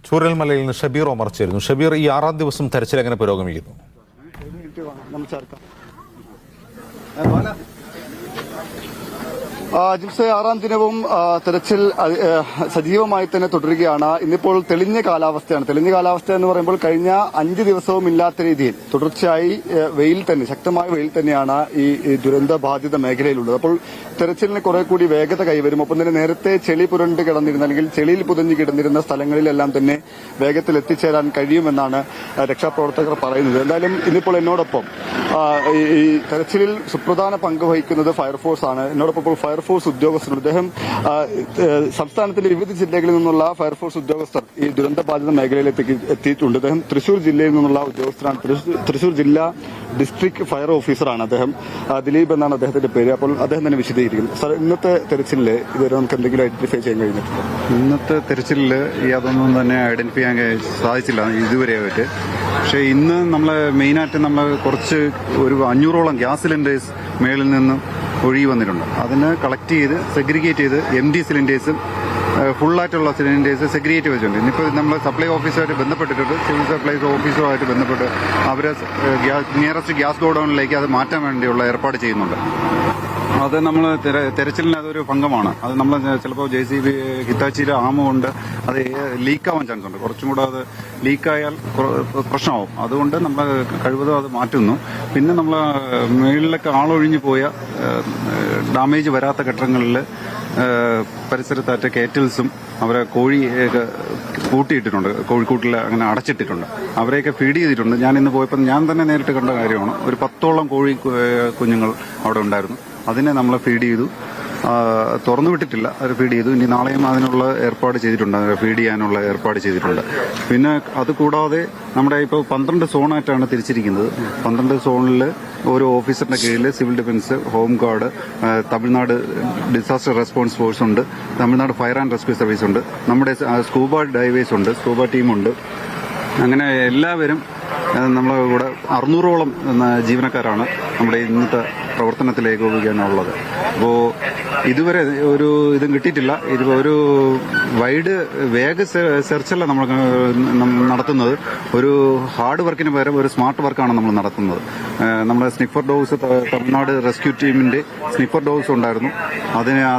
ചൂരൽമലയിൽ നിന്ന് ഷബീർ ഒമർ ചേരുന്നു. ഷബീർ, ഈ 6ാം ദിവസം തെരച്ചിൽ എങ്ങനെ പുരോഗമിക്കുന്നു? ജിംസെ, 6ാം ദിനവും തെരച്ചിൽ സജീവമായി തന്നെ തുടരുകയാണ്. ഇന്നിപ്പോൾ തെളിഞ്ഞ കാലാവസ്ഥയാണ്. തെളിഞ്ഞ കാലാവസ്ഥ എന്ന് പറയുമ്പോൾ കഴിഞ്ഞ 5 ദിവസവും ഇല്ലാത്ത രീതിയിൽ തുടർച്ചയായി വെയിൽ തന്നെ, ശക്തമായ വെയിൽ തന്നെയാണ് ഈ ദുരന്ത ബാധിത മേഖലയിലുള്ളത്. അപ്പോൾ തെരച്ചിലിന് കുറെ കൂടി വേഗത കൈവരും. ഒപ്പം തന്നെ നേരത്തെ ചെളി പുരണ്ട് കിടന്നിരുന്ന അല്ലെങ്കിൽ ചെളിയിൽ പുതഞ്ഞു കിടന്നിരുന്ന സ്ഥലങ്ങളിലെല്ലാം തന്നെ വേഗത്തിൽ എത്തിച്ചേരാൻ കഴിയുമെന്നാണ് രക്ഷാപ്രവർത്തകർ പറയുന്നത്. എന്തായാലും ഇന്നിപ്പോൾ എന്നോടൊപ്പം ഈ തെരച്ചിലിൽ സുപ്രധാന പങ്ക് വഹിക്കുന്നത് ഫയർഫോഴ്സ് ആണ്. എന്നോടൊപ്പം ഇപ്പോൾ ഫയർഫോഴ്സ് ഉദ്യോഗസ്ഥരുണ്ട്. അദ്ദേഹം സംസ്ഥാനത്തിന്റെ വിവിധ ജില്ലകളിൽ നിന്നുള്ള ഫയർഫോഴ്സ് ഉദ്യോഗസ്ഥർ ഈ ദുരന്തബാധിത മേഖലയിലേക്ക് എത്തിയിട്ടുണ്ട്. അദ്ദേഹം തൃശൂർ ജില്ലയിൽ നിന്നുള്ള ഉദ്യോഗസ്ഥരാണ്. തൃശൂർ ജില്ലാ ഡിസ്ട്രിക്ട് ഫയർ ഓഫീസറാണ് അദ്ദേഹം. ദിലീപ് എന്നാണ് അദ്ദേഹത്തിന്റെ പേര്. അപ്പോൾ അദ്ദേഹം തന്നെ വിശദീകരിക്കും. സർ, ഇന്നത്തെ തെരച്ചിലിൽ ഇതുവരെ നമുക്ക് എന്തെങ്കിലും ഐഡന്റിഫൈ ചെയ്യാൻ കഴിഞ്ഞിട്ടുണ്ടോ? ഇന്നത്തെ തെരച്ചിലിൽ യാതൊന്നും തന്നെ ഐഡന്റിഫൈ ചെയ്യാൻ സാധിച്ചില്ല ഇതുവരെയായിട്ട്. പക്ഷേ ഇന്ന് നമ്മൾ മെയിനായിട്ട് നമ്മൾ കുറച്ച് ഒരു 500ഓളം ഗ്യാസ് സിലിണ്ടേഴ്സ് മേളിൽ നിന്ന് ഒഴുകി വന്നിട്ടുണ്ട്. അതിന് കളക്ട് ചെയ്ത് സെഗ്രിഗേറ്റ് ചെയ്ത് MD സിലിണ്ടേഴ്സും ഫുള്ളായിട്ടുള്ള സിലിണ്ടേഴ്സ് സെഗ്രിഗേറ്റ് വെച്ചിട്ടുണ്ട്. ഇന്നിപ്പോൾ നമ്മൾ സപ്ലൈ ഓഫീസുമായിട്ട് ബന്ധപ്പെട്ടിട്ടുണ്ട്. സിവിൽ സപ്ലൈസ് ഓഫീസുമായിട്ട് ബന്ധപ്പെട്ട് അവരെ നിയറസ്റ്റ് ഗ്യാസ് ഗോഡൌണിലേക്ക് അത് മാറ്റാൻ വേണ്ടിയുള്ള ഏർപ്പാട് ചെയ്യുന്നുണ്ട്. അത് നമ്മൾ തെരച്ചിലിന് അതൊരു ഭംഗമാണ്. അത് നമ്മൾ ചിലപ്പോൾ JCB ഹിറ്റാച്ചിയിലെ ആമ കൊണ്ട് അത് ലീക്കാവാൻ ചാൻസ് ഉണ്ട്. കുറച്ചും കൂടെ അത് ലീക്കായാൽ പ്രശ്നമാവും. അതുകൊണ്ട് നമ്മൾ കഴിവതും അത് മാറ്റുന്നു. പിന്നെ നമ്മൾ മുകളിലൊക്കെ ആളൊഴിഞ്ഞു പോയ ഡാമേജ് വരാത്ത കെട്ടിടങ്ങളിൽ പരിസരത്താറ്റ കേറ്റിൽസും അവരെ കോഴിയൊക്കെ കൂട്ടിയിട്ടിട്ടുണ്ട്. കോഴിക്കൂട്ടിൽ അങ്ങനെ അടച്ചിട്ടിട്ടുണ്ട്. അവരെയൊക്കെ ഫീഡ് ചെയ്തിട്ടുണ്ട്. ഞാൻ ഇന്ന് പോയപ്പോൾ ഞാൻ തന്നെ നേരിട്ട് കണ്ട കാര്യമാണ്. ഒരു 10ഓളം കോഴി കുഞ്ഞുങ്ങൾ അവിടെ ഉണ്ടായിരുന്നു. അതിനെ നമ്മൾ ഫീഡ് ചെയ്തു. തുറന്നു വിട്ടിട്ടില്ല, അത് ഫീഡ് ചെയ്തു. ഇനി നാളെയും അതിനുള്ള ഏർപ്പാട് ചെയ്തിട്ടുണ്ട്, ഫീഡ് ചെയ്യാനുള്ള ഏർപ്പാട് ചെയ്തിട്ടുണ്ട്. പിന്നെ അതുകൂടാതെ നമ്മുടെ ഇപ്പോൾ 12 സോണായിട്ടാണ് തിരിച്ചിരിക്കുന്നത്. 12 സോണിൽ ഓരോ ഓഫീസറിന്റെ കീഴിൽ civil defence, home guard, Tamil Nadu disaster response force ഉണ്ട്, Tamil Nadu fire and rescue service ഉണ്ട്, നമ്മുടെ സ്കൂബ ഡൈവേഴ്സ് ഉണ്ട്, സ്കൂബ ടീമുണ്ട്. അങ്ങനെ എല്ലാവരും നമ്മളെ കൂടെ 600ഓളം ജീവനക്കാരാണ് നമ്മുടെ ഇന്നത്തെ പ്രവർത്തനത്തിൽ ഏകോപിക്കാനുള്ളത്. അപ്പോൾ ഇതുവരെ ഒരു ഇതും കിട്ടിയിട്ടില്ല. ഒരു വൈഡ് വേഗ സെർച്ചല്ല നമ്മൾ നടത്തുന്നത്. ഒരു ഹാർഡ് വർക്കിന് പകരം ഒരു സ്മാർട്ട് വർക്കാണ് നമ്മൾ നടത്തുന്നത്. നമ്മുടെ സ്നിഫർ ഡോസ്, തമിഴ്നാട് റെസ്ക്യൂ ടീമിന്റെ സ്നിഫർ ഡോസ് ഉണ്ടായിരുന്നു.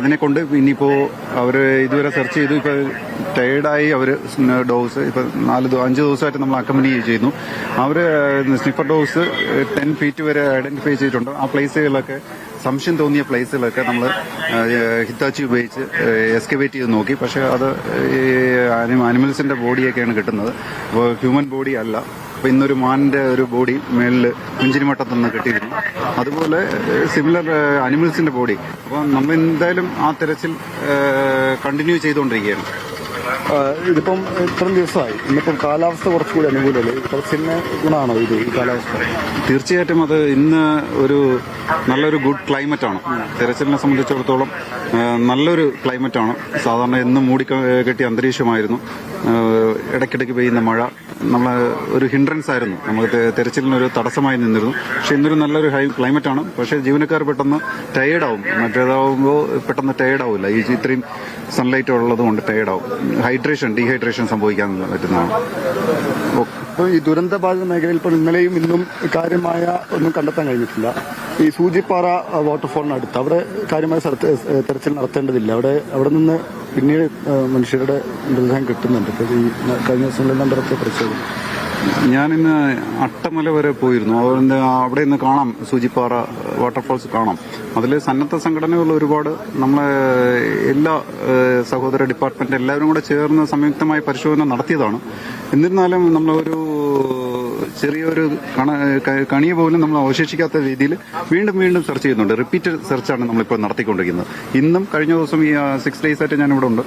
അതിനെ കൊണ്ട് ഇനിയിപ്പോ അവര് ഇതുവരെ സെർച്ച് ചെയ്തു. ഇപ്പൊ ടയേർഡായി അവര് ഡോസ് ഇപ്പൊ 5 ദിവസമായിട്ട് നമ്മൾ അക്കമ്പനി ചെയ്യുന്നു. അവര് സ്നിഫർ ഡോസ് 10 ഫീറ്റ് വരെ ഐഡന്റിഫൈ ചെയ്തിട്ടുണ്ട്. ആ പ്ലേസുകളൊക്കെ സംശയം തോന്നിയ പ്ലേസുകളൊക്കെ നമ്മൾ ഹിറ്റാച്ചി ഉപയോഗിച്ച് എക്സ്കവേറ്റ് ചെയ്ത് നോക്കി. പക്ഷെ അത് അനിമൽസിന്റെ ബോഡിയൊക്കെയാണ് കിട്ടുന്നത്. അപ്പോൾ ഹ്യൂമൻ ബോഡി അല്ല. അപ്പൊ ഇന്നൊരു മാനിന്റെ ഒരു ബോഡി മേളിൽ കുഞ്ചിനിമട്ടത്ത് നിന്ന് കിട്ടിയിരുന്നു. അതുപോലെ സിമിലർ അനിമൽസിന്റെ ബോഡി. അപ്പോൾ നമ്മൾ എന്തായാലും ആ തെരച്ചിൽ കണ്ടിന്യൂ ചെയ്തുകൊണ്ടിരിക്കുകയാണ്. ഇതിപ്പം ഇത്രയും ദിവസമായി, ഇന്നിപ്പം കാലാവസ്ഥ കുറച്ചുകൂടി അനുകൂലമല്ലേ? കുറച്ചിന് ഗുണമാണോ ഇത് ഈ കാലാവസ്ഥ? തീർച്ചയായിട്ടും അത് ഇന്ന് ഒരു നല്ലൊരു ഗുഡ് ക്ലൈമറ്റ് ആണ്. തെരച്ചിലിനെ സംബന്ധിച്ചിടത്തോളം നല്ലൊരു ക്ലൈമറ്റ് ആണ്. സാധാരണ എന്നും മൂടിക്കെട്ടിയ അന്തരീക്ഷമായിരുന്നു. ഇടയ്ക്കിടയ്ക്ക് പെയ്യുന്ന മഴ നമ്മളെ ഒരു ഹിൻഡ്രൻസ് ആയിരുന്നു. നമുക്ക് തെരച്ചിലിനൊരു തടസ്സമായി നിന്നിരുന്നു. പക്ഷെ ഇന്നൊരു നല്ലൊരു ഹൈ ക്ലൈമറ്റ് ആണ്. പക്ഷെ ജീവനക്കാർ പെട്ടെന്ന് ടയേർഡാവും. മറ്റേതാവുമ്പോൾ പെട്ടെന്ന് ടയേർഡാവില്ല. ഈ ഇത്രയും സൺലൈറ്റ് ഉള്ളത് കൊണ്ട് ടയേർഡാവും. ഡീഹൈഡ്രേഷൻ സംഭവിക്കാൻ പറ്റുന്നതാണ്. ഇപ്പോൾ ഈ ദുരന്തബാധിത മേഖലയിൽ ഇപ്പോൾ ഇന്നലെയും ഇന്നും കാര്യമായ ഒന്നും കണ്ടെത്താൻ കഴിഞ്ഞിട്ടില്ല. ഈ സൂചിപ്പാറ വാട്ടർഫോളിനടുത്ത് അവിടെ കാര്യമായ തെരച്ചിൽ നടത്തേണ്ടതില്ല. അവിടെ നിന്ന് പിന്നീട് മനുഷ്യരുടെ മൃതദേഹം കിട്ടുന്നുണ്ട്. ഇപ്പോൾ ഈ കഴിഞ്ഞ ദിവസങ്ങളിൽ നടത്തിയ പരിശോധന ഞാനിന്ന് അട്ടമല വരെ പോയിരുന്നു. അതുകൊണ്ട് അവിടെ നിന്ന് കാണാം, സൂചിപ്പാറ വാട്ടർഫോൾസ് കാണാം. അതിൽ സന്നദ്ധ സംഘടനകൾ ഒരുപാട്, നമ്മളെ എല്ലാ സഹോദര ഡിപ്പാർട്ട്മെന്റ് എല്ലാവരും കൂടെ ചേർന്ന് സംയുക്തമായി പരിശോധന നടത്തിയതാണ്. എന്നിരുന്നാലും നമ്മളൊരു ചെറിയൊരു കണിയ പോലും നമ്മൾ അവശേഷിക്കാത്ത രീതിയിൽ വീണ്ടും സെർച്ച് ചെയ്യുന്നുണ്ട്. റിപ്പീറ്റഡ് സെർച്ചാണ് നമ്മളിപ്പോൾ നടത്തിക്കൊണ്ടിരിക്കുന്നത്. ഇന്നും കഴിഞ്ഞ ദിവസം ഈ 6 days ആയിട്ട് ഞാനിവിടെ ഉണ്ട്.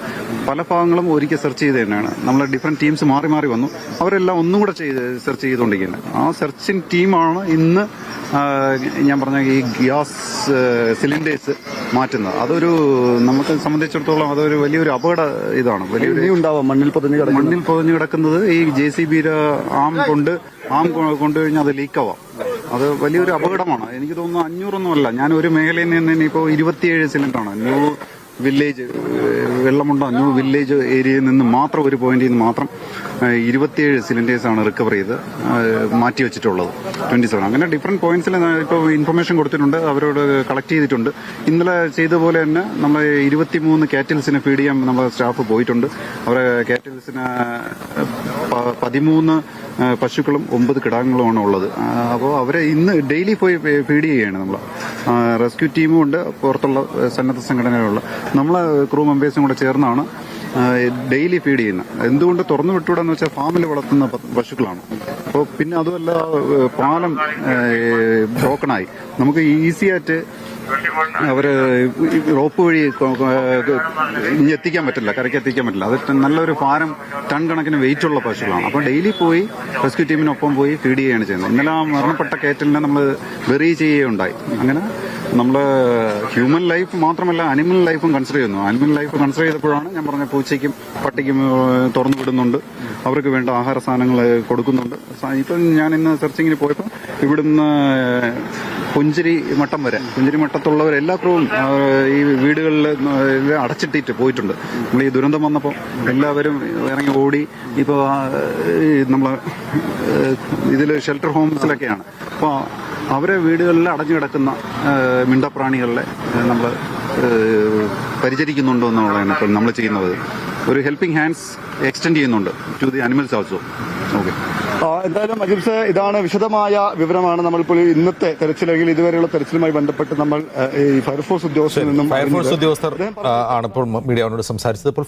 പല ഭാഗങ്ങളും ഒരിക്കൽ സെർച്ച് ചെയ്ത് തന്നെയാണ്. നമ്മളെ ഡിഫറെന്റ് ടീംസ് മാറി വന്നു. അവരെല്ലാം ഒന്നും കൂടെ സെർച്ച് ചെയ്തുകൊണ്ടിരിക്കുന്നത്. ആ സെർച്ചിങ് ടീമാണ് ഇന്ന് ഞാൻ പറഞ്ഞ ഈ ഗ്യാസ് സിലിണ്ടേഴ്സ് മാറ്റുന്നത്. അതൊരു നമുക്ക് സംബന്ധിച്ചിടത്തോളം അതൊരു വലിയൊരു അപകട ഇതാണ്. മണ്ണിൽ പൊതിഞ്ഞു കിടക്കുന്നത് ഈ JCBയുടെ ആം കൊണ്ടുകഴിഞ്ഞാൽ അത് ലീക്കാവാം. അത് വലിയൊരു അപകടമാണ്. എനിക്ക് തോന്നുന്നു 500 ഒന്നുമല്ല. ഞാൻ ഒരു മേഖലയിൽ നിന്ന് ഇപ്പോൾ 27 സിലിണ്ടറാണ്. വില്ലേജ് വെള്ളമുണ്ട വില്ലേജ് ഏരിയയിൽ നിന്ന് മാത്രം ഒരു പോയിന്റിൽ നിന്ന് മാത്രം 27 സിലിണ്ടേഴ്സാണ് റിക്കവർ ചെയ്ത് മാറ്റിവെച്ചിട്ടുള്ളത്. 27 അങ്ങനെ ഡിഫറെന്റ് പോയിന്റ്സിൽ ഇപ്പോൾ ഇൻഫർമേഷൻ കൊടുത്തിട്ടുണ്ട്, അവരോട് കളക്ട് ചെയ്തിട്ടുണ്ട്. ഇന്നലെ ചെയ്ത പോലെ തന്നെ നമ്മൾ 23 കാറ്റിൽസിന് ഫീഡ് ചെയ്യാൻ നമ്മുടെ സ്റ്റാഫ് പോയിട്ടുണ്ട്. അവരെ കാറ്റിൽസിന് 13 പശുക്കളും 9 കിടാങ്ങളുമാണ് ഉള്ളത്. അപ്പോൾ അവരെ ഇന്ന് ഡെയിലി പോയി ഫീഡ് ചെയ്യുകയാണ് നമ്മൾ. റെസ്ക്യൂ ടീമും ഉണ്ട്, പുറത്തുള്ള സന്നദ്ധ സംഘടനകളുള്ള നമ്മളെ ക്രൂ മെമ്പേഴ്സും കൂടെ ചേർന്നാണ് ഡെയിലി ഫീഡ് ചെയ്യുന്നത്. എന്തുകൊണ്ട് തുറന്നു വിട്ടുകൂടാന്ന് വെച്ചാൽ ഫാമിൽ വളർത്തുന്ന പശുക്കളാണ്. അപ്പോൾ പിന്നെ അതുമല്ല പാലം ബ്രോക്കണായി, നമുക്ക് ഈസി ആയിട്ട് അവര് റോപ്പ് വഴി ഇനി എത്തിക്കാൻ പറ്റില്ല, കരയ്ക്ക് എത്തിക്കാൻ പറ്റില്ല. അത് നല്ലൊരു ഭാരം ടൺ കണക്കിന് വെയിറ്റ് ഉള്ള പശുക്കളാണ്. അപ്പോൾ ഡെയിലി പോയി റെസ്ക്യൂ ടീമിനൊപ്പം പോയി ഫീഡ് ചെയ്യുകയാണ് ചെയ്യുന്നത്. ഇന്നലെ ആ മരണപ്പെട്ട കേറ്റലിനെ നമ്മൾ ബെറി ചെയ്യുകയുണ്ടായി. അങ്ങനെ നമ്മൾ ഹ്യൂമൻ ലൈഫ് മാത്രമല്ല അനിമൽ ലൈഫും കൺസിഡർ ചെയ്യുന്നു. അനിമൽ ലൈഫ് കൺസിഡർ ചെയ്തപ്പോഴാണ് ഞാൻ പറഞ്ഞ പൂച്ചയ്ക്കും പട്ടിക്കും തുറന്നു വിടുന്നുണ്ട്, അവർക്ക് വേണ്ട ആഹാര സാധനങ്ങൾ കൊടുക്കുന്നുണ്ട്. ഇപ്പം ഞാൻ ഇന്ന് സെർച്ചിങ്ങിന് പോയപ്പോൾ ഇവിടുന്ന് പുഞ്ചിരി മട്ടം വരെ, പുഞ്ചിരി മട്ടത്തുള്ളവർ എല്ലാ ക്രൂവും ഈ വീടുകളിൽ അടച്ചിട്ടിട്ട് പോയിട്ടുണ്ട്. നമ്മൾ ഈ ദുരന്തം വന്നപ്പോൾ എല്ലാവരും ഇറങ്ങി ഓടി. ഇപ്പോൾ നമ്മൾ ഇതിൽ ഷെൽട്ടർ ഹോംസിലൊക്കെയാണ്. അപ്പോൾ അവരെ വീടുകളിൽ അടഞ്ഞു കിടക്കുന്ന മിണ്ടപ്രാണികളെ നമ്മൾ പരിചരിക്കുന്നുണ്ടോ എന്നുള്ളതാണ് ഇപ്പോൾ നമ്മൾ ചെയ്യുന്നത്. ഒരു ഹെൽപ്പിംഗ് ഹാൻഡ്സ് എക്സ്റ്റെൻഡ് ചെയ്യുന്നുണ്ട് to the animals also. Okay, എന്തായാലും അജിംസ്, ഇതാണ് വിശദമായ വിവരമാണ് നമ്മളിപ്പോൾ ഇന്നത്തെ തെരച്ചിൽ അല്ലെങ്കിൽ ഇതുവരെയുള്ള തെരച്ചിലുമായി ബന്ധപ്പെട്ട് നമ്മൾ ഈ ഫയർഫോഴ്സ് ഉദ്യോഗസ്ഥരിൽ നിന്നും ഫയർഫോഴ്സ് ഉദ്യോഗസ്ഥർ ആണ് ഇപ്പോൾ മീഡിയയോട് സംസാരിച്ചത്. ഇപ്പോൾ